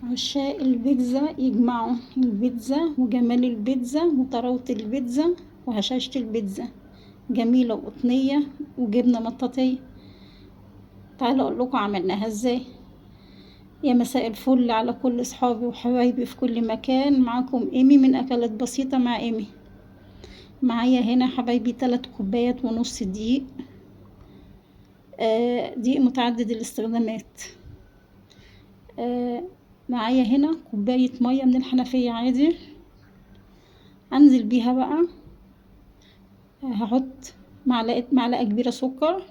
عشاق البيتزا يجمعوا البيتزا وجمال البيتزا وطراوة البيتزا وهشاشة البيتزا جميلة وقطنية وجبنة مطاطية. تعالوا اقولكوا عملناها ازاي. يا مساء الفل على كل صحابي وحبايبي في كل مكان، معاكم ايمي من اكلات بسيطة مع ايمي. معايا هنا حبايبي 3 كوبايات ونص دقيق، دقيق متعدد الاستخدامات. معايا هنا كوباية مية من الحنفية عادي، انزل بيها بقى. هحط معلقة كبيرة سكر،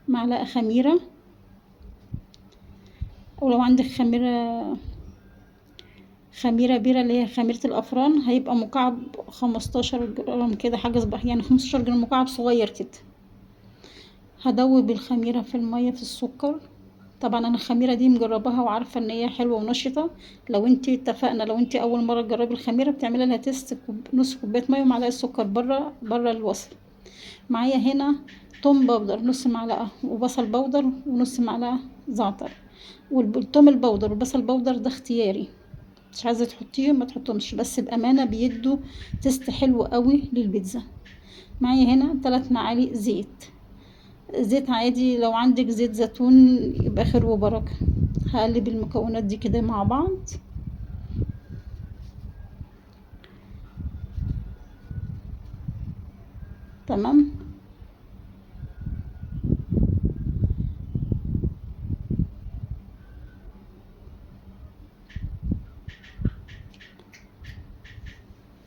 معلقة خميرة، ولو عندك خميرة بيرة اللي هي خميرة الأفران هيبقى مكعب 15 جرام كده، حاجة يعني 15 جرام مكعب صغير كده. هدوب الخميرة في المية في السكر. طبعا انا الخميرة دي مجرباها وعارفة ان هي حلوة ونشطة. لو انتي اتفقنا، لو انتي اول مرة تجربي الخميرة بتعملي لها تيست، نص كوباية مية ومعلقة سكر بره الوصفة. معايا هنا توم بودر نص معلقة، وبصل بودر ونص معلقة زعتر. والثوم البودر والبصل بودر ده اختياري، مش عايزة تحطيهم ما تحطهمش، بس بأمانة بيدوا تيست حلو قوي للبيتزا. معايا هنا 3 معالق زيت عادي، لو عندك زيت زيتون يبقى خير وبركة. هقلب المكونات دي كده مع بعض. تمام.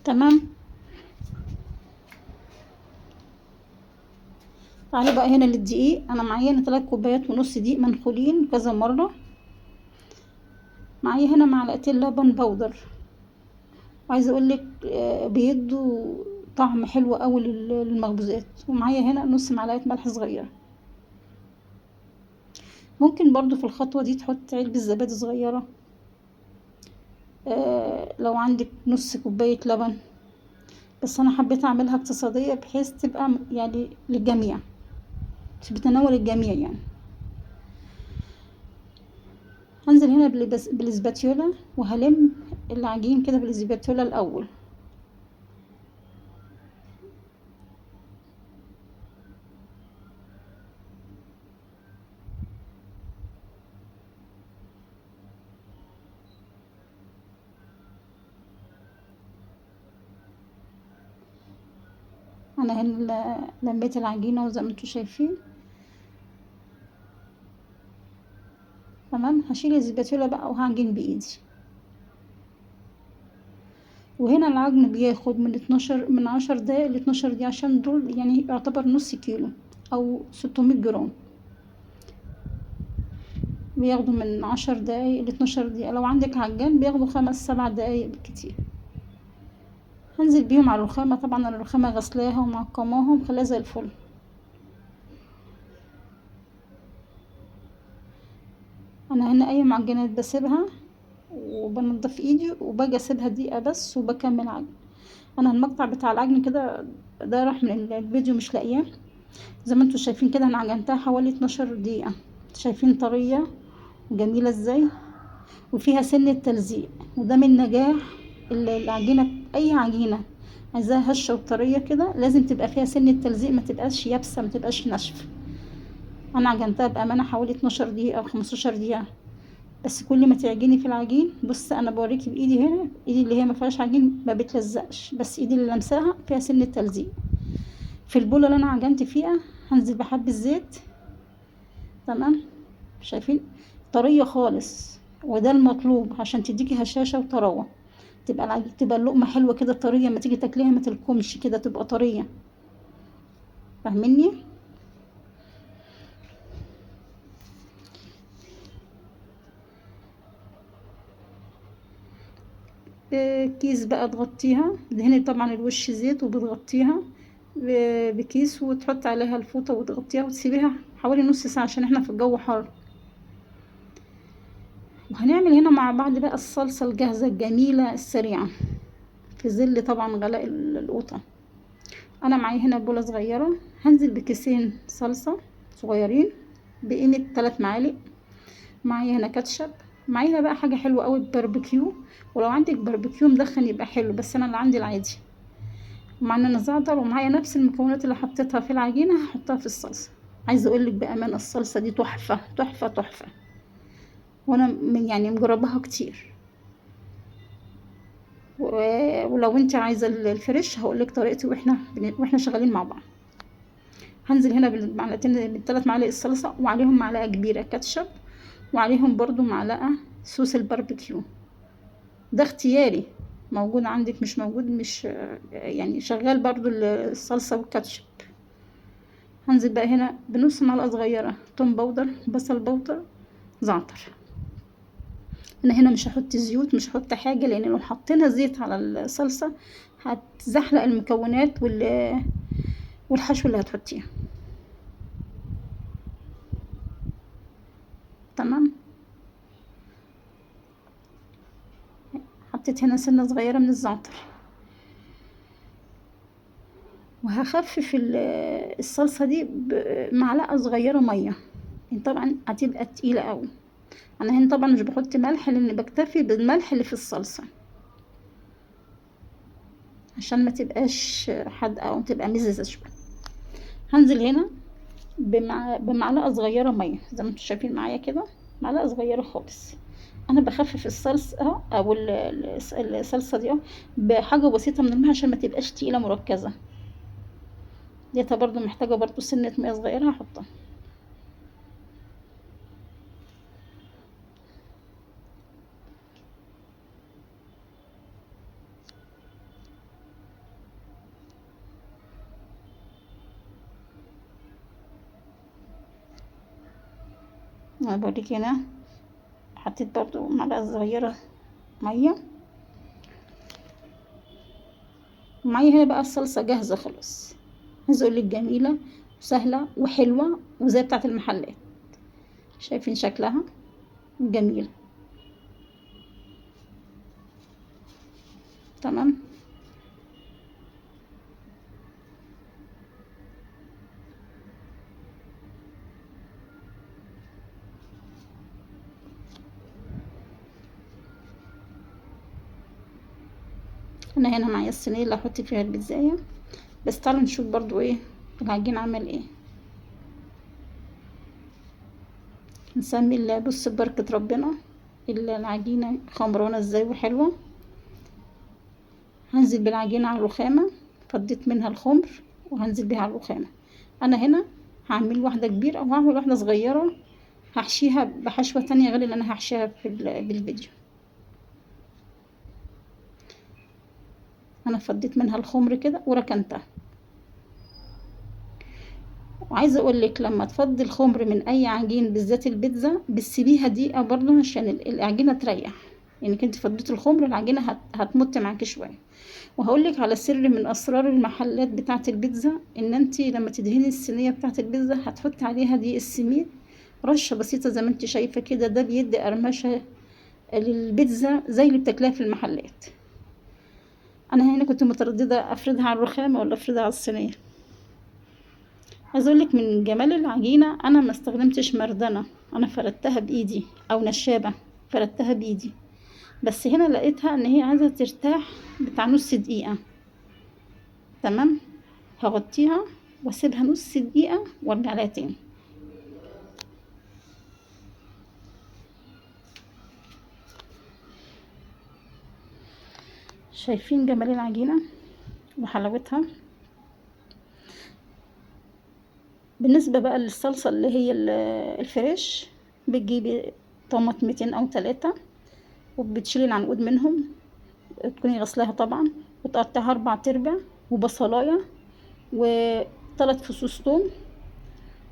تمام. تعالوا بقى هنا للدقيق. انا معايا هنا 3 كوبايات ونص دقيق منخولين كذا مرة. معايا هنا معلقتين لبن بودر، وعايزه اقولك بيدوا طعم حلو قوي للمخبوزات. ومعايا هنا نص معلقه ملح صغيره. ممكن برضو في الخطوه دي تحط علبه زبادي صغيره. لو عندك نص كوبايه لبن، بس انا حبيت اعملها اقتصاديه بحيث تبقى يعني للجميع، في بتناول الجميع يعني. هنزل هنا بالاسباتيولا وهلم العجين كده بالاسباتيولا الاول. انا هنا لميت العجينه وزي ما انتوا شايفين. تمام. هشيل الاسباتيولا بقى وهعجن بايدي. وهنا العجن بياخد من 10 دقايق ل 12 دقيقة، عشان دول يعني يعتبر نص كيلو او 600 جرام. بياخدوا من 10 دقايق ل 12 دقيقة، لو عندك عجان بياخدوا 5-7 دقايق بالكتير. هنزل بيهم على الرخامة. طبعا الرخامة غسلاها ومعقماها ومخليها زي الفل. انا هنا اي معجنات بسيبها وبنضف ايدي وباجي اسيبها دقيقة بس وبكمل عجن. انا المقطع بتاع العجن كده ده راح من الفيديو مش لاقياه. زي ما انتوا شايفين كده انا عجنتها حوالي 12 دقيقة. شايفين طرية وجميلة ازاي، وفيها سن تلزيق، وده من نجاح العجينة. اي عجينة عايزاها هشة وطرية كده لازم تبقى فيها سن التلزيق، ما تبقاش يابسة، ما تبقاش ناشفة. انا عجنتها بامانة حوالي 12 دقيقة او 15 دقيقة. بس كل ما تعجني في العجين، بص انا بوريكي بايدي هنا، ايدي اللي هي ما فيهاش عجين ما بتلزقش، بس ايدي اللي لمساها فيها سن التلزيق. في البولة اللي انا عجنت فيها هنزل بحبة زيت. تمام. شايفين طرية خالص، وده المطلوب عشان تديكي هشاشة وطراوة. تبقى اللقمة حلوة كده طرية، ما تيجي تاكليها ما تلكمش كده، تبقى طرية. فاهميني؟ كيس بقى تغطيها، دهني طبعا الوش زيت وبتغطيها بكيس، وتحط عليها الفوطة وتغطيها وتسيبيها حوالي نص ساعة عشان احنا في الجو حار. وهنعمل هنا مع بعض بقى الصلصة الجاهزة الجميلة السريعة في ظل طبعا غلاء القوطة. انا معايا هنا بولة صغيرة، هنزل بكيسين صلصة صغيرين بقيمة 3 معالق. معايا هنا كاتشب معاها بقى حاجة حلوة قوي باربيكيو، ولو عندك باربيكيو مدخن يبقى حلو، بس انا اللي عندي العادي. ومعانا انا زعتر، ومعايا نفس المكونات اللي حطيتها في العجينة هحطها في الصلصة. عايزة اقولك بأمانة الصلصة دي تحفة تحفة تحفة، وانا يعني مجرباها كتير. ولو انت عايزة الفريش هقولك طريقتي واحنا شغالين مع بعض. هنزل هنا بالثلاث معالق الصلصة، وعليهم معلقة كبيرة كاتشب، وعليهم برضو معلقة صوص الباربيكيو. ده اختياري، موجود عندك مش موجود مش يعني شغال برضو الصلصة والكاتشب. هنزل بقى هنا بنص معلقة صغيرة توم باودر، بصل باودر، زعتر. انا هنا مش هحط زيوت، مش هحط حاجة، لان لو حطينا زيت على الصلصة هتزحلق المكونات والحشو اللي هتحطيها. تمام. حطيت هنا سنة صغيرة من الزعتر، وهخفف الصلصة دي بمعلقة صغيرة مية، يعني طبعا هتبقى تقيلة قوي. انا هنا طبعا مش بحط ملح، لان بكتفي بالملح اللي في الصلصة عشان ما تبقاش حادقة او تبقى مززة شوية. هنزل هنا بمعلقة صغيرة مية، زي ما انتم شايفين معايا كده، معلقة صغيرة خالص. انا بخفف الصلصة او الصلصة دي بحاجة بسيطة من الماء عشان ما تبقاش تقيلة مركزة. ديتها برضو محتاجة برضو سنة مية صغيرة هحطها. انا بوريك هنا حطيت برضو معلقة صغيرة مية. معايا هنا بقى الصلصة جاهزة خلاص. عايزة اقولك جميلة وسهلة وحلوة وزي بتاعة المحلات. شايفين شكلها جميل. تمام. انا هنا معايا الصينية اللي هحط فيها البيتزاية، بس تعالوا نشوف برضو ايه العجين عمل ايه. نسمي الله. بص ببركة ربنا العجينة خمرانة ازاي وحلوة. هنزل بالعجينة على الرخامة، فضيت منها الخمر وهنزل بيها على الرخامة. انا هنا هعمل واحدة كبيرة او هعمل واحدة صغيرة، هحشيها بحشوة تانية غير اللي انا هحشيها بالفيديو. انا فضيت منها الخمر كده وركنتها. وعايزه اقول لك لما تفضي الخمر من اي عجين بالذات البيتزا بتسيبيها دقيقه برضو عشان العجينه تريح. يعني كنت فضيت الخمر العجينه هتمط معاكي شويه. وهقول لك على سر من اسرار المحلات بتاعه البيتزا، ان انت لما تدهني الصينيه بتاعه البيتزا هتحطي عليها دقيق السميد رشه بسيطه زي ما انت شايفه كده. ده بيدي قرمشه للبيتزا زي اللي بتاكلها في المحلات. انا هنا كنت متردده افردها على الرخامه ولا افردها على الصينيه. عايزه اقولك من جمال العجينه انا ما استخدمتش مردنه، انا فردتها بايدي او نشابه، فردتها بايدي. بس هنا لقيتها ان هي عايزه ترتاح بتاع نص دقيقه. تمام. هغطيها واسيبها نص دقيقه وارجع لها تاني. شايفين جمال العجينه وحلاوتها. بالنسبه بقى للصلصه اللي هي الفريش، بتجيبي طماطمتين او 3 وبتشيلي العنقود منهم، تكوني غسلاها طبعا، وتقطعها 4 تربع، وبصلايه، و3 فصوص توم،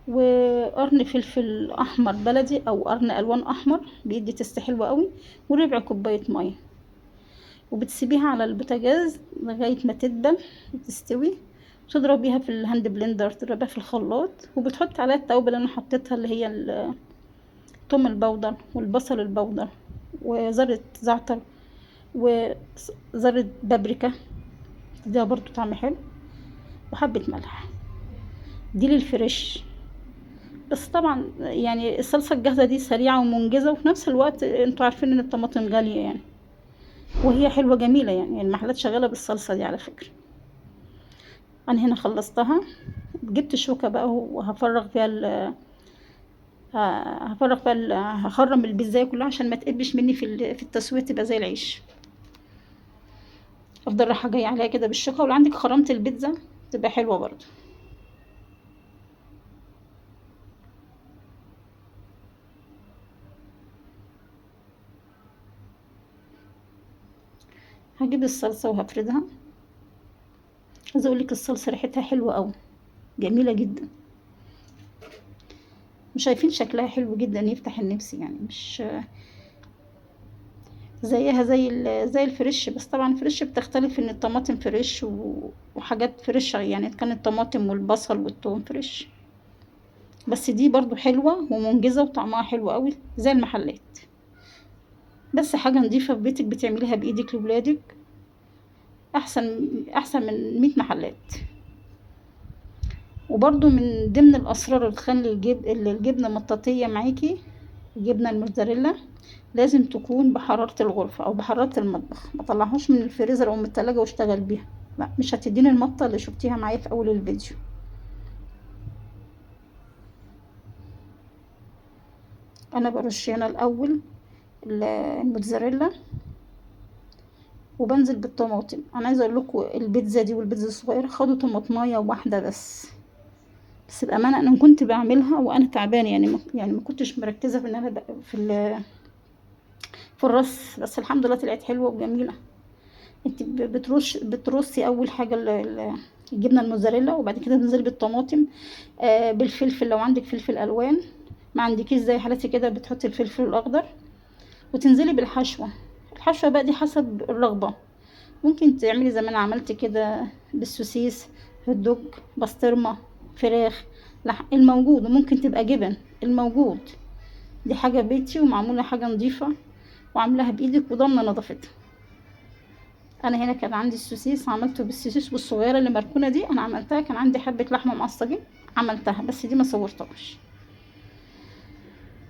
وقرن فلفل احمر بلدي او قرن الوان احمر بيدي تست حلوه قوي، وربع كوبايه ميه. وبتسيبيها على البوتاجاز لغايه ما تدبل وتستوي. تضربيها في الهاند بلندر، تضربيها في الخلاط، وبتحط عليها التوابل اللي انا حطيتها اللي هي الثوم البودر والبصل البودر وذره زعتر وذره بابريكا، تديها برضو طعم حلو، وحبه ملح. دي للفريش. بس طبعا يعني الصلصة الجاهزة دي سريعة ومنجزة، وفي نفس الوقت انتوا عارفين ان الطماطم غالية يعني، وهي حلوة جميلة يعني، المحلات شغالة بالصلصة دي على فكرة. انا هنا خلصتها، جبت شوكة بقى وهفرغ فيها هفرغ فيها هخرم البيتزاية كلها عشان ما تقبش مني في التسوية، تبقى زي العيش. افضل رايحة جاية عليها كده بالشوكة، ولو عندك خرمة البيتزا تبقى حلوة برضو. هجيب الصلصة وهفردها. عايزة اقولك الصلصة ريحتها حلوة اوي، جميلة جدا، مش شايفين شكلها حلو جدا يفتح النفس يعني، مش زيها زي الفريش. بس طبعا الفريش بتختلف ان الطماطم فريش وحاجات فريش يعني، كان الطماطم والبصل والثوم فريش. بس دي برضو حلوة ومنجزة وطعمها حلو قوي زي المحلات، بس حاجة نضيفة في بيتك بتعمليها بايدك لولادك، احسن من 100 محلات. وبرضو من ضمن الاسرار اللي تخلي الجبنة مطاطية معاكي، الجبنة الموتزاريلا لازم تكون بحرارة الغرفة او بحرارة المطبخ، ما طلعهاش من الفريزر او من التلاجة واشتغل بيها، لا مش هتديني المطة اللي شفتيها معايا في اول الفيديو. انا برش هنا الاول الموتزاريلا، وبنزل بالطماطم. انا عايزه اقول لكم البيتزا دي والبيتزا الصغيره خدوا طماطمايه واحده بس بامانه انا كنت بعملها وانا تعبانه يعني، ما كنتش مركزه في ان انا في الرص، بس الحمد لله طلعت حلوه وجميله. انت بترصي اول حاجه الجبنه الموتزاريلا، وبعد كده بتنزلي بالطماطم، بالفلفل لو عندك فلفل الوان، ما عندكيش زي حالتي كده بتحطي الفلفل الاخضر، وتنزلي بالحشوه. الحشوه بقى دي حسب الرغبه، ممكن تعملي زي ما انا عملت كده بالسوسيس، هوت دوج، بسطرمه، فراخ، الموجود، وممكن تبقى جبن الموجود. دي حاجه بيتي ومعموله حاجه نظيفه وعاملاها بايدك وضامنه نظافتها. انا هنا كان عندي السوسيس، عملته بالسوسيس والصغيره اللي مركونه دي انا عملتها، كان عندي حبه لحمه معصجين عملتها، بس دي ما صورتهاش.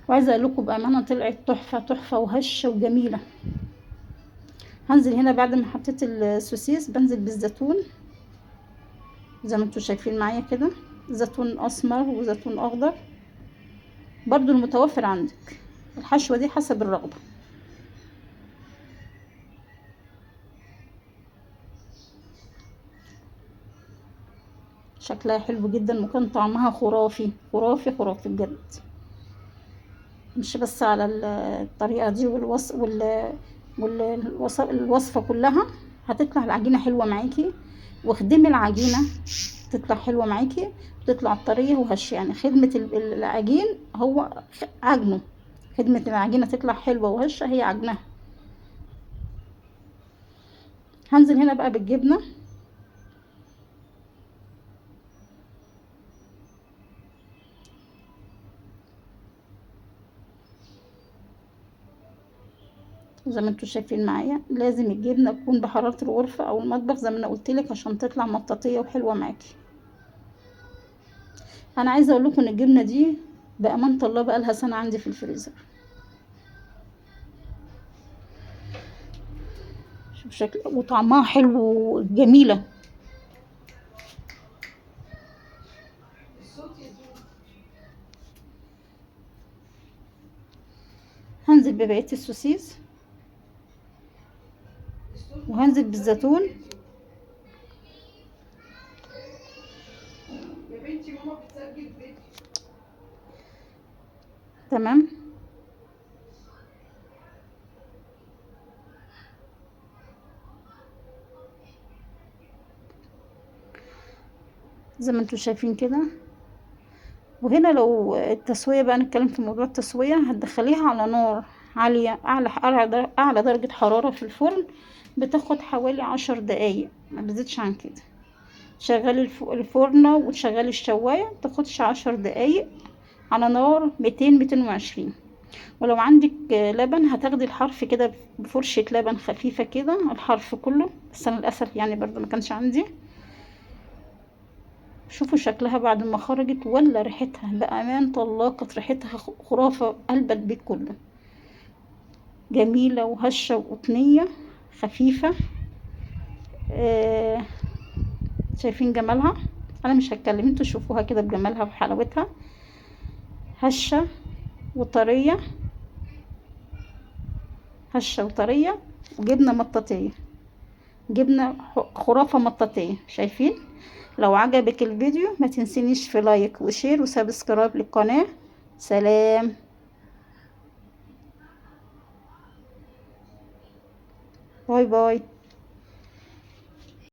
وعايزه اقول لكم بامانه طلعت تحفه تحفه وهشه وجميله. هنزل هنا بعد ما حطيت السوسيس، بنزل بالزيتون زي ما انتوا شايفين معايا كده، زيتون اسمر وزيتون اخضر برضو المتوفر عندك، الحشوة دي حسب الرغبة. شكلها حلو جدا، وكان طعمها خرافي خرافي خرافي بجد. مش بس على الطريقة دي الوصفة كلها هتطلع العجينة حلوة معاكي، واخدمي العجينة تطلع حلوة معاكي، وتطلع طرية وهشة يعني. خدمة العجين هو عجنه، خدمة العجينة تطلع حلوة وهشة هي عجنها. هنزل هنا بقى بالجبنة، زي ما انتوا شايفين معايا لازم الجبنة تكون بحرارة الغرفة او المطبخ زي ما انا قلتلك عشان تطلع مطاطية وحلوة معاكي. انا عايزة اقول لكم ان الجبنة دي بأمانة الله بقالها سنة عندي في الفريزر. شوف شكل وطعمها حلو وجميلة. هنزل ببقية السوسيس، وهنزل بالزيتون. تمام. زي ما انتوا شايفين كده. وهنا لو التسوية بقى، نتكلم في موضوع التسوية، هتدخليها على نار عالية، أعلى درجة حرارة في الفرن، بتاخد حوالي 10 دقايق، ما بزيدش عن كده. شغلي الفرنة وتشغلي الشواية، متاخدش 10 دقايق، على نار 200-220. ولو عندك لبن هتاخدي الحرف كده بفرشة لبن خفيفة كده الحرف كله، بس أنا للأسف يعني برضو ما كانش عندي. شوفوا شكلها بعد ما خرجت ولا ريحتها، بأمانة الله كانت ريحتها خرافة قلب البيت كله، جميلة وهشة وقطنية خفيفة. آه شايفين جمالها؟ انا مش هتكلم، انتوا شوفوها كده بجمالها وحلاوتها، هشة وطرية، هشة وطرية، وجبنة مطاطية، جبنة خرافة مطاطية. شايفين؟ لو عجبك الفيديو ما تنسينيش في لايك وشير وسبسكرايب للقناة. سلام. باي باي.